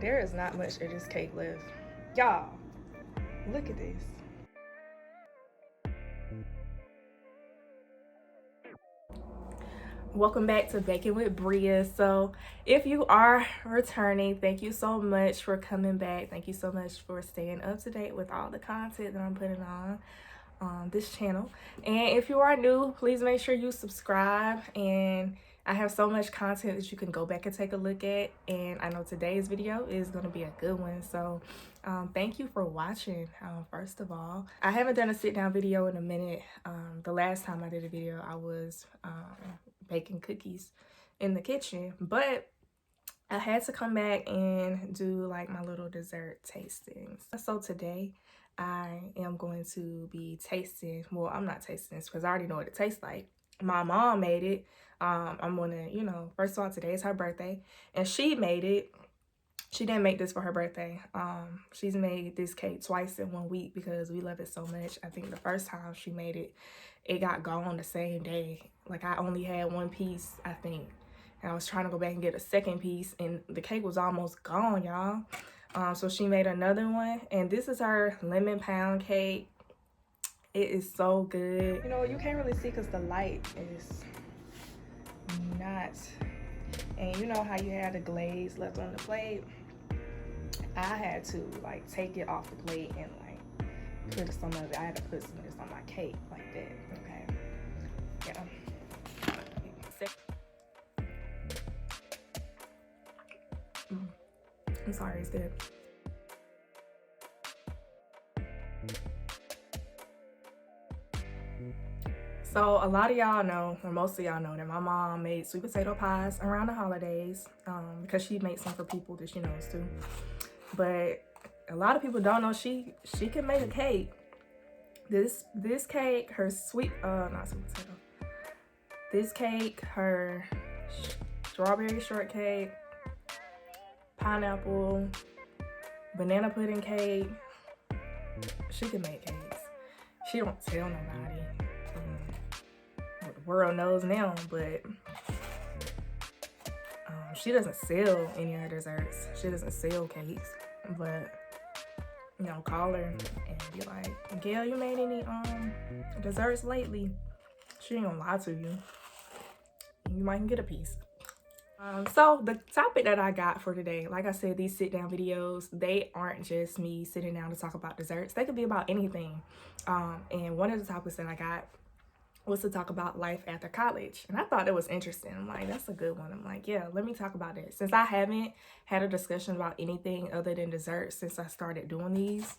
There is not much of this cake left. Y'all, look at this. Welcome back to Baking with Bria. So if you are returning, thank you so much for coming back. Thank you so much for staying up to date with all the content that I'm putting on this channel. And if you are new, please make sure you subscribe. And I have so much content that you can go back and take a look at. And I know today's video is going to be a good one. So thank you for watching. First of all, I haven't done a sit down video in a minute. The last time I did a video, I was baking cookies in the kitchen, but I had to come back and do like my little dessert tastings. So today I am going to be tasting, well, I'm not tasting this because I already know what it tastes like. My mom made it. I'm gonna, first of all, today is her birthday and she made it. She didn't make this for her birthday. She's made this cake twice in 1 week because we love it so much. I think the first time she made it, it got gone the same day. Like I only had one piece, I think. And I was trying to go back and get a second piece and the cake was almost gone, y'all. So she made another one. And this is her lemon pound cake. It is so good. You know, you can't really see because the light is not. And you know how you had the glaze left on the plate? I had to like take it off the plate and like put some of it. I had to put some of this on my cake like that. Okay. Yeah. I'm sorry, it's good. So a lot of y'all know, or most of y'all know, that my mom made sweet potato pies around the holidays because she makes some for people that she knows too. But a lot of people don't know she can make a cake. This cake, her not sweet potato. This cake, her strawberry shortcake, pineapple, banana pudding cake. She can make cakes. She don't tell nobody. What the world knows now, but she doesn't sell any of her desserts. She doesn't sell cakes, but call her and be like, Gail, you made any desserts lately? She ain't gonna lie to you. You might get a piece. So the topic that I got for today, like I said, these sit down videos, they aren't just me sitting down to talk about desserts. They could be about anything. And one of the topics that I got was to talk about life after college. And I thought it was interesting. I'm like, that's a good one. I'm like, yeah, let me talk about it. Since I haven't had a discussion about anything other than desserts since I started doing these.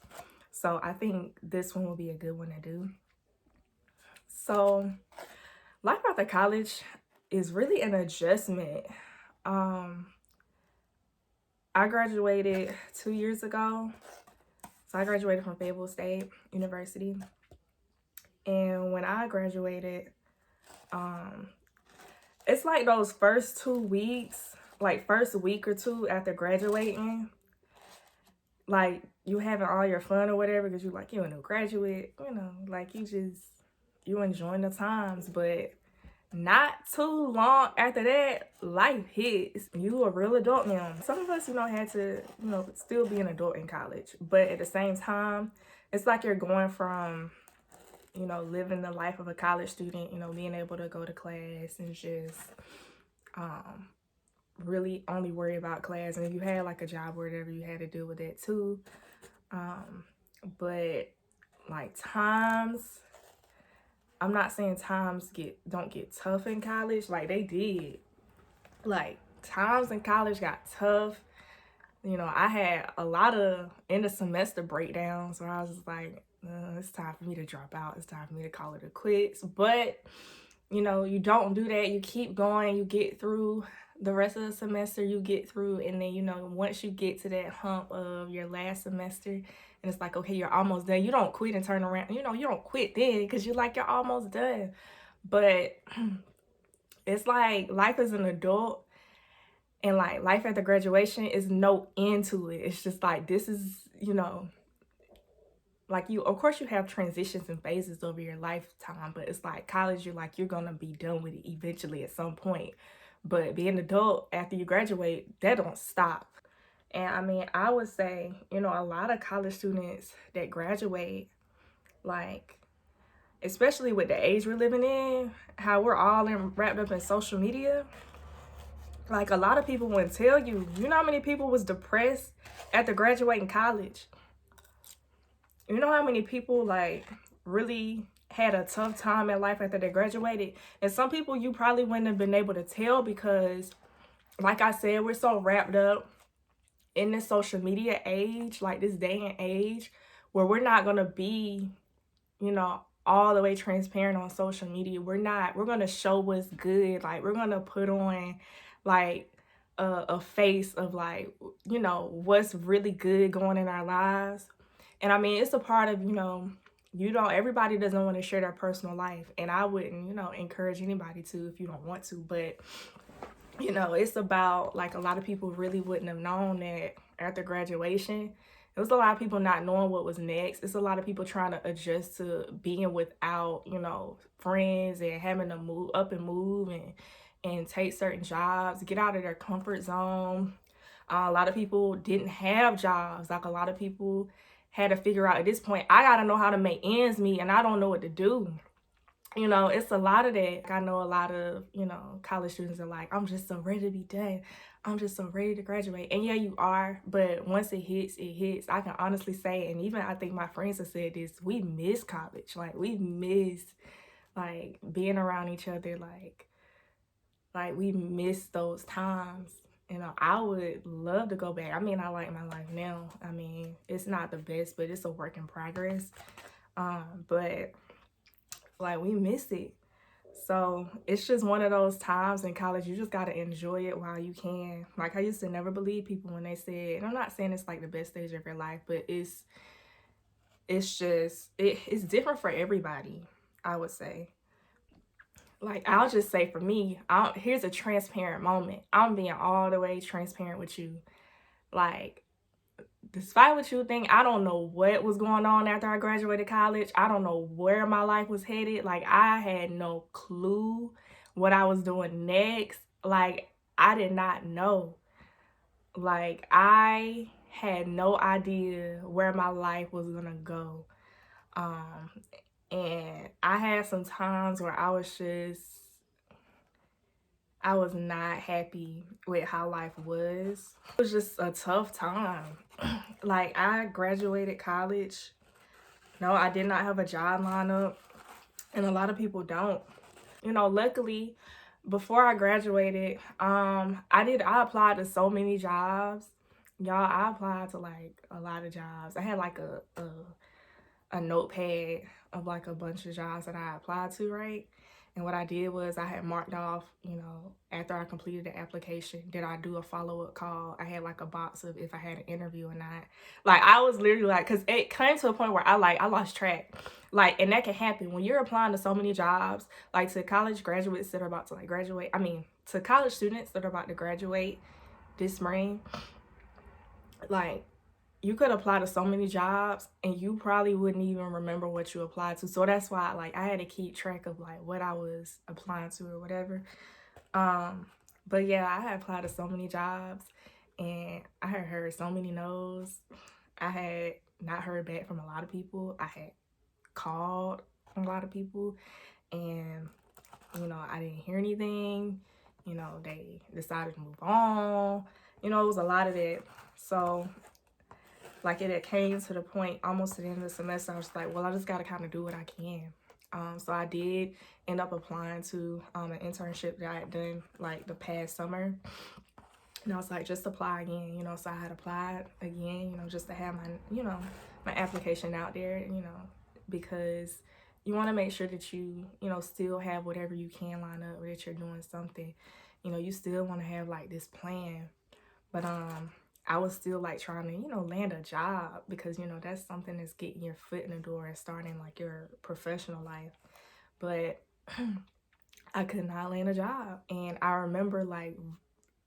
So I think this one will be a good one to do. So life after college is really an adjustment. I graduated 2 years ago. So I graduated from Fayetteville State University. And when I graduated, it's like those first 2 weeks, like first week or two after graduating, like you having all your fun or whatever because you're a new graduate, like you enjoying the times. But not too long after that, life hits. You a real adult now. Some of us, had to, still be an adult in college. But at the same time, it's like you're going from, living the life of a college student, being able to go to class and just really only worry about class. And if you had like a job or whatever, you had to deal with that too. But like times, I'm not saying times don't get tough in college. Like they did. Like times in college got tough. I had a lot of end of semester breakdowns where I was just like, it's time for me to drop out. It's time for me to call it a quits. But, you don't do that. You keep going. You get through the rest of the semester. You get through. And then, once you get to that hump of your last semester, and it's like, okay, you're almost done. You don't quit and turn around. You don't quit then because you're almost done. But it's like life as an adult and like life after graduation is no end to it. It's just like, this is, like of course you have transitions and phases over your lifetime, but it's like college, you're gonna be done with it eventually at some point. But being an adult after you graduate, that don't stop. And I mean, I would say, you know, a lot of college students that graduate, like, especially with the age we're living in, how we're all wrapped up in social media. Like, a lot of people wouldn't tell you. You know how many people was depressed after graduating college? You know how many people, like, really had a tough time in life after they graduated? And some people you probably wouldn't have been able to tell because, like I said, we're so wrapped up in this social media age, like this day and age, where we're not going to be, you know, all the way transparent on social media. We're going to show what's good. Like, we're going to put on, like, a face of, like, you know, what's really good going in our lives. And I mean, it's a part of, you know, everybody doesn't want to share their personal life. And I wouldn't, you know, encourage anybody to if you don't want to. But, you know, it's about, like, a lot of people really wouldn't have known that after graduation. It was a lot of people not knowing what was next. It's a lot of people trying to adjust to being without, you know, friends and having to move up and move and take certain jobs, get out of their comfort zone. A lot of people didn't have jobs. Like, a lot of people had to figure out at this point, I got to know how to make ends meet and I don't know what to do. You know, it's a lot of that. I know a lot of, you know, college students are like, I'm just so ready to be done. I'm just so ready to graduate. And yeah, you are. But once it hits, it hits. I can honestly say, and even I think my friends have said this, we miss college. Like, we miss, like, being around each other. Like we miss those times. You know, I would love to go back. I mean, I like my life now. I mean, it's not the best, but it's a work in progress. But like, we miss it. So it's just one of those times in college, you just got to enjoy it while you can. Like, I used to never believe people when they said, and I'm not saying it's like the best stage of your life, but it's different for everybody, I would say. Like, I'll just say for me, here's a transparent moment. I'm being all the way transparent with you. Like, despite what you think, I don't know what was going on after I graduated college. I don't know where my life was headed. Like, I had no clue what I was doing next. Like, I did not know. Like, I had no idea where my life was gonna go. Um, and I had some times where I was not happy with how life was. It was just a tough time. Like, I graduated college. No, I did not have a job lineup, and a lot of people don't. You know, luckily, before I graduated, I applied to so many jobs. Y'all, I applied to like a lot of jobs. I had like a notepad of like a bunch of jobs that I applied to, right? And what I did was I had marked off, you know, after I completed the application, did I do a follow-up call? I had like a box of if I had an interview or not. Like, I was literally like, because it came to a point where I lost track. Like, and that can happen when you're applying to so many jobs, like to college graduates that are about to like graduate. I mean, to college students that are about to graduate this spring. Like, you could apply to so many jobs and you probably wouldn't even remember what you applied to. So that's why, like, I had to keep track of like what I was applying to or whatever. But yeah, I had applied to so many jobs and I had heard so many no's. I had not heard back from a lot of people. I had called from a lot of people and, you know, I didn't hear anything. You know, they decided to move on. You know, it was a lot of that. So like, it came to the point almost to the end of the semester, I was like, well, I just got to kind of do what I can. So I did end up applying to an internship that I had done like the past summer. And I was like, just apply again, you know. So I had applied again, you know, just to have my, you know, my application out there, you know, because you want to make sure that you know, still have whatever you can line up, or that you're doing something. You know, you still want to have like this plan. But I was still like trying to, you know, land a job because, you know, that's something that's getting your foot in the door and starting like your professional life. But I could not land a job. And I remember like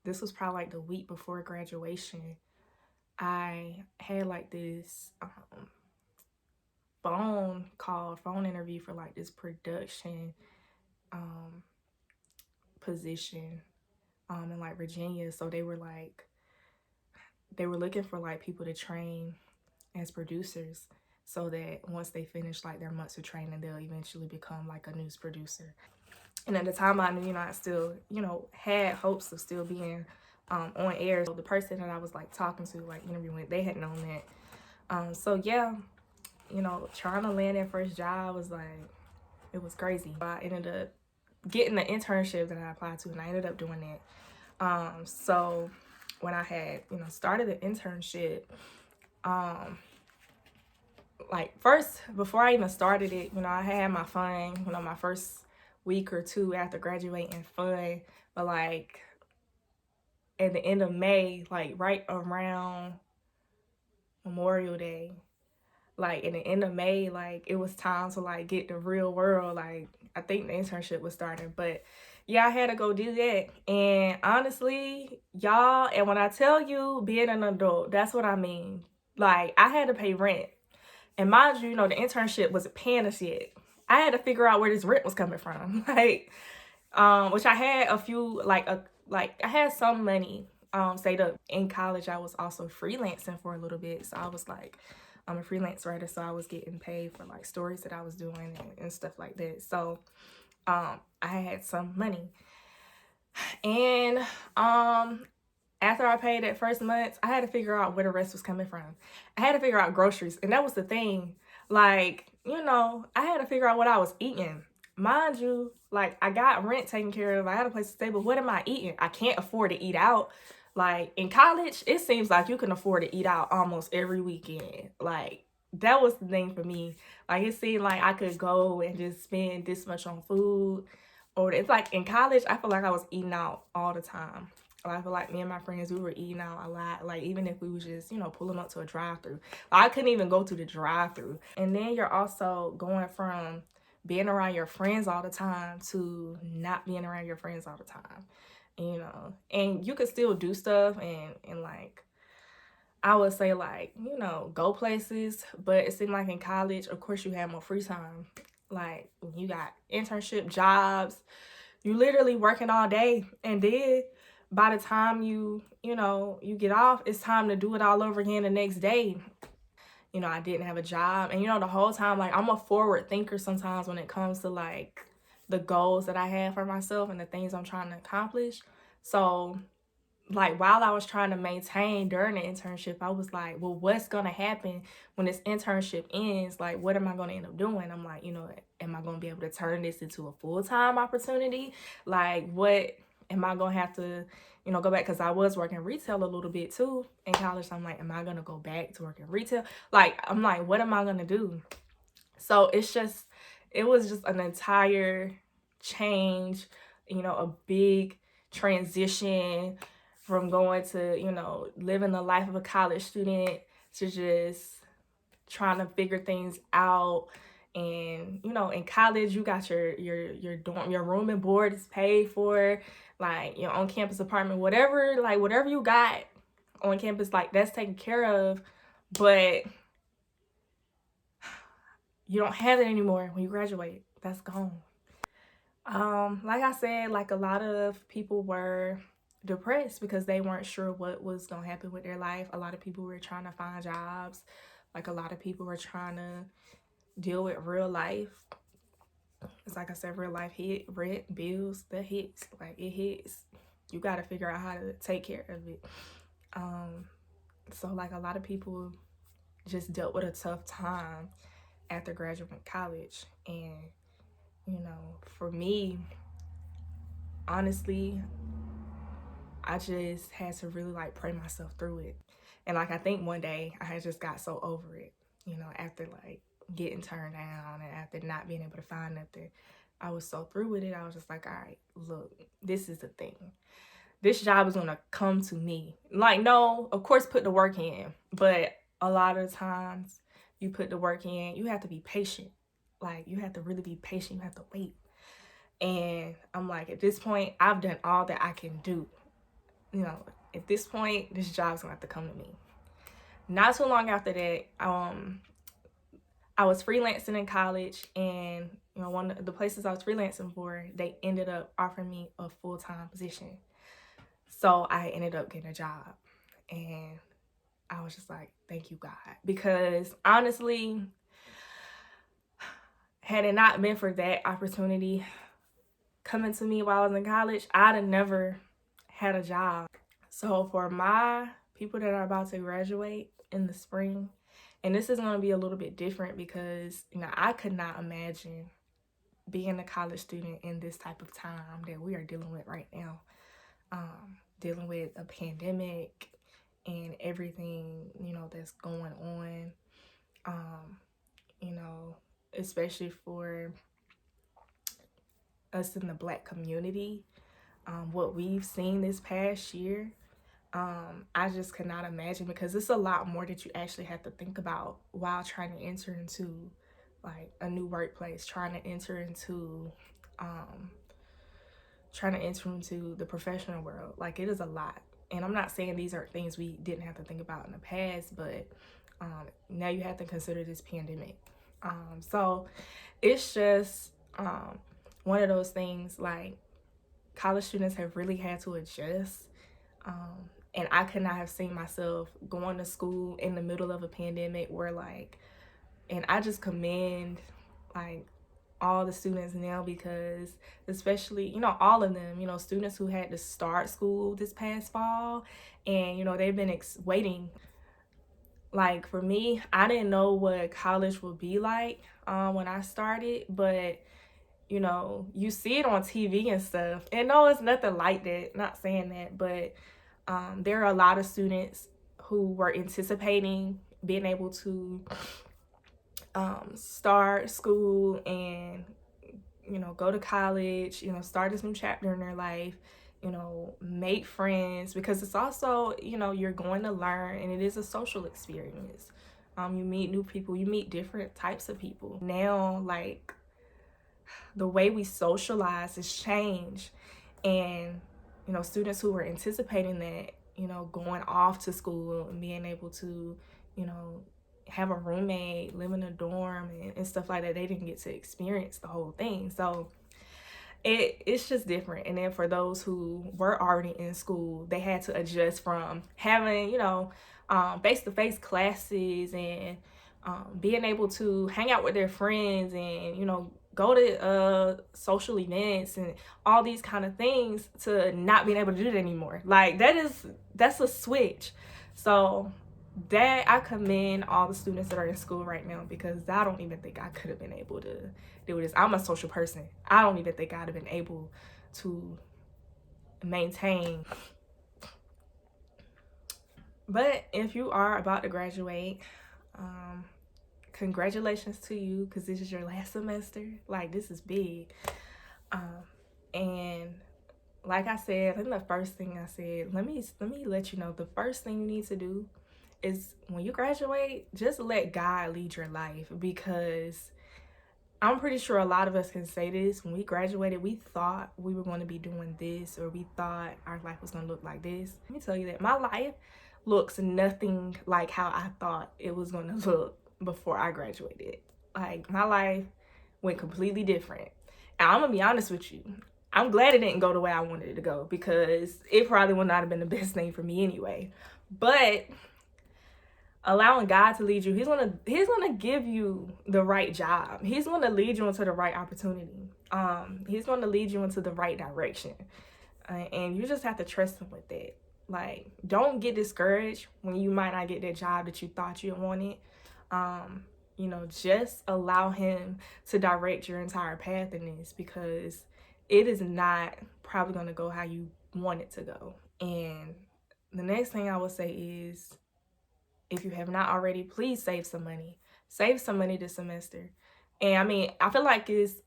this was probably like the week before graduation. I had like this phone interview for like this production position in like Virginia. So they were like, they were looking for like people to train as producers, so that once they finish like their months of training, they'll eventually become like a news producer. And at the time, I knew, I still, had hopes of still being on air. So the person that I was like talking to, like interviewing, they had known that. So yeah, trying to land that first job was like, it was crazy. I ended up getting the internship that I applied to, and I ended up doing that. So when I had, started the internship, like first, before I even started it, I had my fun, my first week or two after graduating fun, but like at the end of May, like right around Memorial Day, like in the end of May, like it was time to like get the real world. Like I think the internship was starting, but yeah, I had to go do that. And honestly, y'all, and when I tell you being an adult, that's what I mean. Like I had to pay rent. And mind you, the internship wasn't paying us yet. I had to figure out where this rent was coming from. Like, which I had a few, I had some money saved up. In college, I was also freelancing for a little bit. So I was like, I'm a freelance writer, so I was getting paid for like stories that I was doing and stuff like that. So I had some money. And after I paid that first month, I had to figure out where the rest was coming from. I had to figure out groceries. And that was the thing. Like, I had to figure out what I was eating. Mind you, like, I got rent taken care of. I had a place to stay, but what am I eating? I can't afford to eat out. Like, in college, it seems like you can afford to eat out almost every weekend. Like, that was the thing for me. Like, it seemed like I could go and just spend this much on food. Or it's like in college, I feel like I was eating out all the time. I feel like me and my friends, we were eating out a lot. Like, even if we was just, pulling up to a drive-thru. I couldn't even go to the drive-thru. And then you're also going from being around your friends all the time to not being around your friends all the time. And you could still do stuff and like, I would say like, go places. But it seemed like in college, of course, you have more free time. Like, you got internship jobs. You literally working all day, and then by the time you get off, it's time to do it all over again the next day. I didn't have a job, and the whole time, like, I'm a forward thinker sometimes when it comes to like the goals that I have for myself and the things I'm trying to accomplish. So like while I was trying to maintain during the internship, I was like, well, what's going to happen when this internship ends? Like, what am I going to end up doing? I'm like, am I going to be able to turn this into a full-time opportunity? Like, what am I going to have to, go back? Because I was working retail a little bit too in college. So I'm like, am I going to go back to working retail? Like, I'm like, what am I going to do? So it was just an entire change, a big transition from going to, living the life of a college student to just trying to figure things out. And, in college, you got your dorm, your room and board is paid for, like your on-campus apartment, whatever you got on campus, like that's taken care of. But you don't have it anymore when you graduate. That's gone. Like I said, like a lot of people were depressed because they weren't sure what was gonna happen with their life. A lot of people were trying to find jobs. Like a lot of people were trying to deal with real life. It's like I said, real life hit, rent, bills, that hits. Like it hits. You gotta figure out how to take care of it. So like a lot of people just dealt with a tough time after graduating college. And for me, honestly, I just had to really like pray myself through it. And like I think one day I had just got so over it, after like getting turned down and after not being able to find nothing. I was so through with it. I was just like, all right, look, this is the thing. This job is gonna come to me. Like, no, of course put the work in, but a lot of times you put the work in, you have to be patient. Like you have to really be patient. You have to wait. And I'm like, at this point, I've done all that I can do. At this point, this job's gonna have to come to me. Not too long after that, I was freelancing in college, and one of the places I was freelancing for, they ended up offering me a full-time position. So I ended up getting a job, and was just like, thank you, God. Because honestly, had it not been for that opportunity coming to me while I was in college, I'd have never had a job. So for my people that are about to graduate in the spring, and this is going to be a little bit different because, I could not imagine being a college student in this type of time that we are dealing with right now. Dealing with a pandemic and everything, that's going on. Especially for us in the Black community, what we've seen this past year, I just could not imagine, because it's a lot more that you actually have to think about while trying to enter into like a new workplace, trying to enter into the professional world. Like, it is a lot. And I'm not saying these are things we didn't have to think about in the past, but now you have to consider this pandemic. So it's just one of those things, like, college students have really had to adjust. And I could not have seen myself going to school in the middle of a pandemic and I just commend like all the students now, because especially, all of them, students who had to start school this past fall, and, they've been waiting. Like, for me, I didn't know what college would be like when I started, but you see it on TV and stuff. And no, it's nothing like that. Not saying that, but there are a lot of students who were anticipating being able to start school and, go to college, start this new chapter in their life, make friends, because it's also, you're going to learn, and it is a social experience. You meet new people, you meet different types of people. Now, like, the way we socialize has changed, and students who were anticipating that, going off to school and being able to, have a roommate, live in a dorm, and stuff like that, they didn't get to experience the whole thing. So it's just different. And then for those who were already in school, they had to adjust from having, face-to-face classes, and being able to hang out with their friends, and, go to social events and all these kind of things, to not being able to do that anymore. Like, that's a switch. So that, I commend all the students that are in school right now, because I don't even think I could have been able to do this. I'm a social person. I don't even think I'd have been able to maintain. But if you are about to graduate, congratulations to you, because this is your last semester. Like, this is big. And like I said, I think the first thing I said, let me let you know, the first thing you need to do is, when you graduate, just let God lead your life. Because I'm pretty sure a lot of us can say this: when we graduated, we thought we were going to be doing this, or we thought our life was going to look like this. Let me tell you that my life looks nothing like how I thought it was going to look before I graduated. Like, my life went completely different. And I'm gonna be honest with you, I'm glad it didn't go the way I wanted it to go, because it probably would not have been the best thing for me anyway. But allowing God to lead you, he's gonna give you the right job. He's gonna lead you into the right opportunity. He's gonna lead you into the right direction. And you just have to trust him with that. Like, don't get discouraged when you might not get that job that you thought you wanted. Just allow him to direct your entire path in this, because it is not probably going to go how you want it to go. And the next thing I would say is, if you have not already, please save some money. Save some money this semester. And I mean, I feel like it's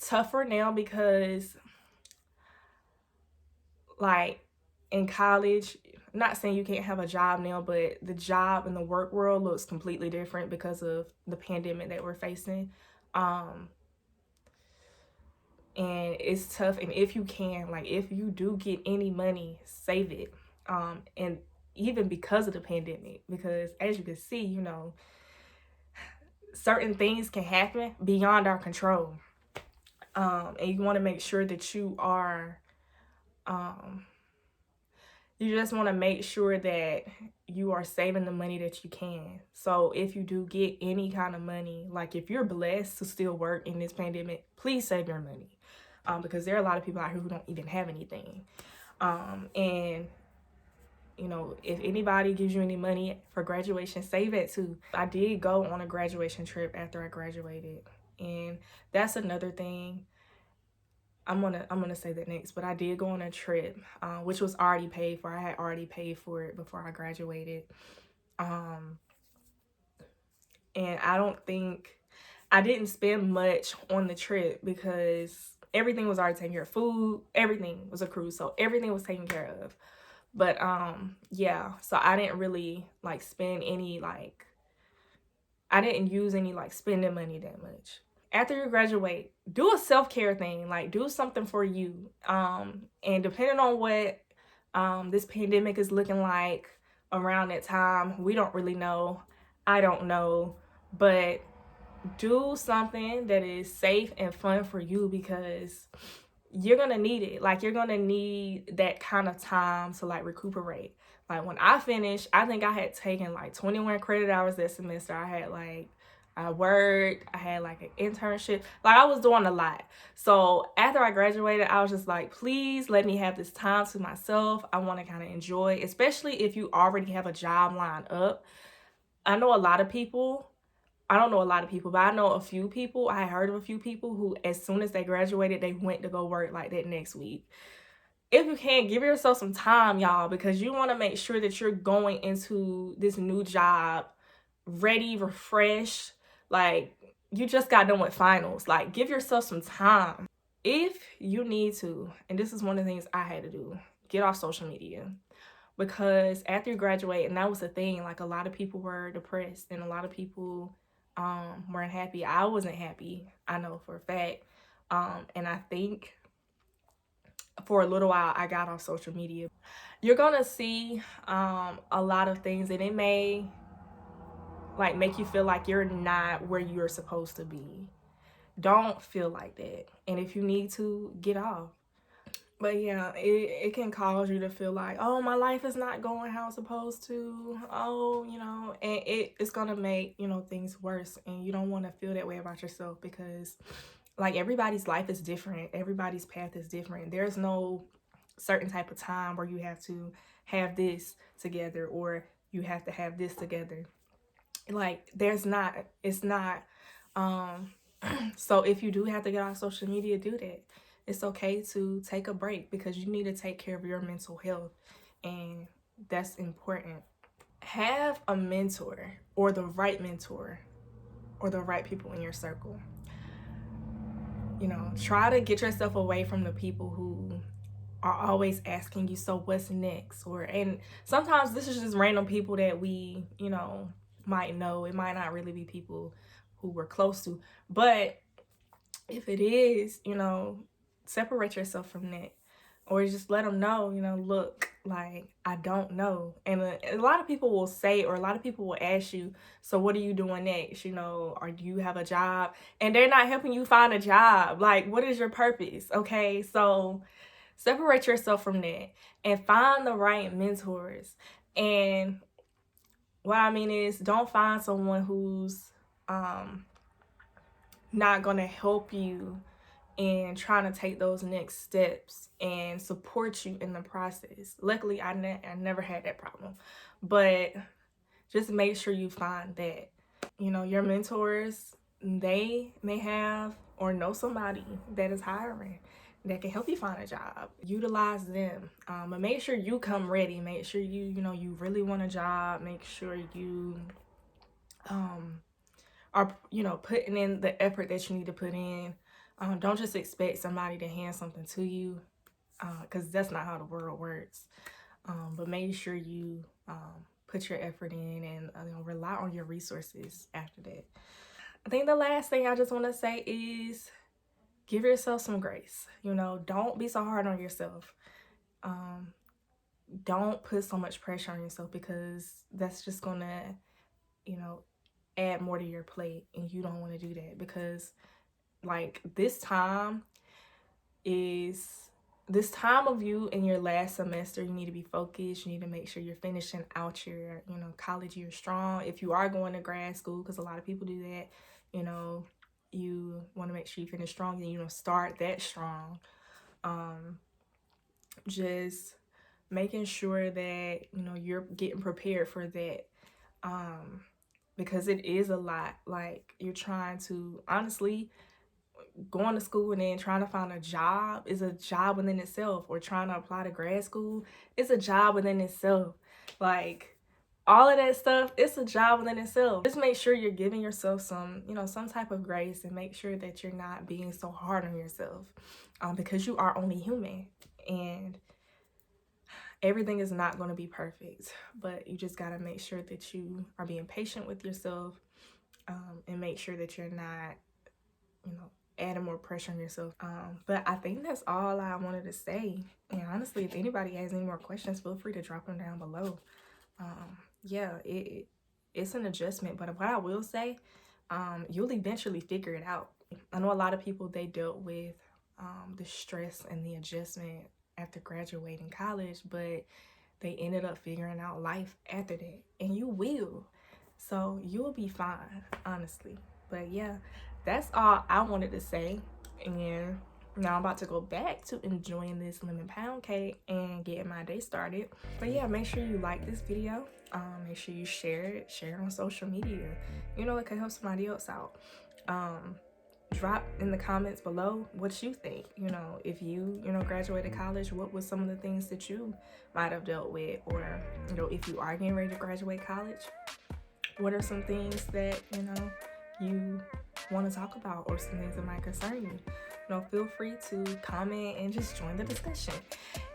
tougher now, because like, in college, not saying you can't have a job now, but the job in the work world looks completely different because of the pandemic that we're facing. And it's tough. And if you can, like, if you do get any money, save it. And even because of the pandemic, because as you can see, certain things can happen beyond our control. And you want to make sure that you are You just want to make sure that you are saving the money that you can. So if you do get any kind of money, like if you're blessed to still work in this pandemic, please save your money. Because there are a lot of people out here who don't even have anything. And if anybody gives you any money for graduation, save it too. I did go on a graduation trip after I graduated, and that's another thing. I'm gonna say that next, but I did go on a trip, which was already paid for. I had already paid for it before I graduated, um, and I didn't spend much on the trip because everything was already taken care of. Food, everything was accrued, so everything was taken care of. But yeah, so I didn't really like spend any like I didn't use any like spending money that much. After you graduate, do a self-care thing, like do something for you. And depending on what this pandemic is looking like around that time, we don't really know. I don't know, but do something that is safe and fun for you because you're gonna need it. Like you're gonna need that kind of time to like recuperate. Like when I finished, I think I had taken like 21 credit hours that semester. I worked, I had like an internship. Like I was doing a lot. So after I graduated, I was just like, please let me have this time to myself. I want to kind of enjoy, especially if you already have a job lined up. I know a lot of people I don't know a lot of people, but I know a few people. I heard of a few people who, as soon as they graduated, they went to go work like that next week. If you can, give yourself some time, y'all, because you want to make sure that you're going into this new job ready, refreshed. Like, you just got done with finals. Like, give yourself some time. If you need to, and this is one of the things I had to do, get off social media. Because after you graduate, and that was the thing, like a lot of people were depressed and a lot of people weren't happy. I wasn't happy, I know for a fact. And I think for a little while I got off social media. You're gonna see a lot of things, and it may like make you feel like you're not where you're supposed to be. Don't feel like that. And if you need to, get off. But yeah, it can cause you to feel like, oh, my life is not going how it's supposed to. Oh, and it's gonna make, things worse. And you don't want to feel that way about yourself because like everybody's life is different. Everybody's path is different. There's no certain type of time where you have to have this together or you have to have this together. Like it's not. Um so if you do have to get on social media, do that. It's okay to take a break because you need to take care of your mental health, and that's important. Have a mentor or the right mentor or the right people in your circle. Try to get yourself away from the people who are always asking you, so what's next? And sometimes this is just random people that we, might know. It might not really be people who we're close to. But if it is, separate yourself from that. Or just let them know, look, like, I don't know. And a lot of people will say, or a lot of people will ask you, so what are you doing next? Or do you have a job? And they're not helping you find a job. Like, what is your purpose? Okay, so separate yourself from that and find the right mentors. And what I mean is, don't find someone who's not going to help you and trying to take those next steps and support you in the process. Luckily, I never had that problem. But just make sure you find that. Your mentors, they may have or know somebody that is hiring that can help you find a job. Utilize them. But make sure you come ready. Make sure you really want a job. Make sure you are putting in the effort that you need to put in. Don't just expect somebody to hand something to you, because that's not how the world works. But make sure you put your effort in and rely on your resources after that. I think the last thing I just want to say is give yourself some grace. Don't be so hard on yourself. Don't put so much pressure on yourself because that's just going to, add more to your plate, and you don't want to do that because like this time is this time of you in your last semester, you need to be focused. You need to make sure you're finishing out your, college year strong. If you are going to grad school, because a lot of people do that, you want to make sure you finish strong and, start that strong. Just making sure that, you're getting prepared for that. Because it is a lot. Like, you're trying to, honestly, going to school and then trying to find a job is a job within itself, or trying to apply to grad school is a job within itself. Like, all of that stuff, it's a job within itself. Just make sure you're giving yourself some, some type of grace, and make sure that you're not being so hard on yourself, because you are only human, and everything is not going to be perfect, but you just got to make sure that you are being patient with yourself, and make sure that you're not, adding more pressure on yourself. But I think that's all I wanted to say. And honestly, if anybody has any more questions, feel free to drop them down below. Yeah, it's an adjustment, but what I will say, you'll eventually figure it out. I know a lot of people, they dealt with the stress and the adjustment after graduating college, but they ended up figuring out life after that, and you will. So you'll be fine, honestly. But yeah, that's all I wanted to say. And now I'm about to go back to enjoying this lemon pound cake and getting my day started. But yeah, make sure you like this video. Make sure you share it on social media. It can help somebody else out. Drop in the comments below what you think. If you graduated college, what was some of the things that you might have dealt with? Or if you are getting ready to graduate college, what are some things that you want to talk about, or some things that might concern you? Feel free to comment and just join the discussion.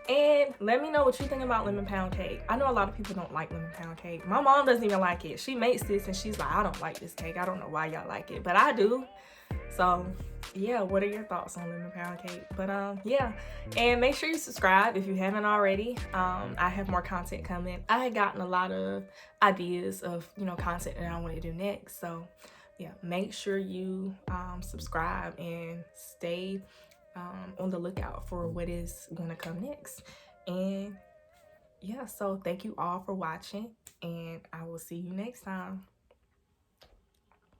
And let me know what you think about lemon pound cake. I know a lot of people don't like lemon pound cake. My mom doesn't even like it. She makes this and she's like, I don't like this cake. I don't know why y'all like it, but I do. So yeah, what are your thoughts on lemon pound cake? But yeah, and make sure you subscribe if you haven't already. I have more content coming. I had gotten a lot of ideas of content that I want to do next. So yeah, make sure you subscribe and stay on the lookout for what is going to come next. And yeah, so thank you all for watching, and I will see you next time.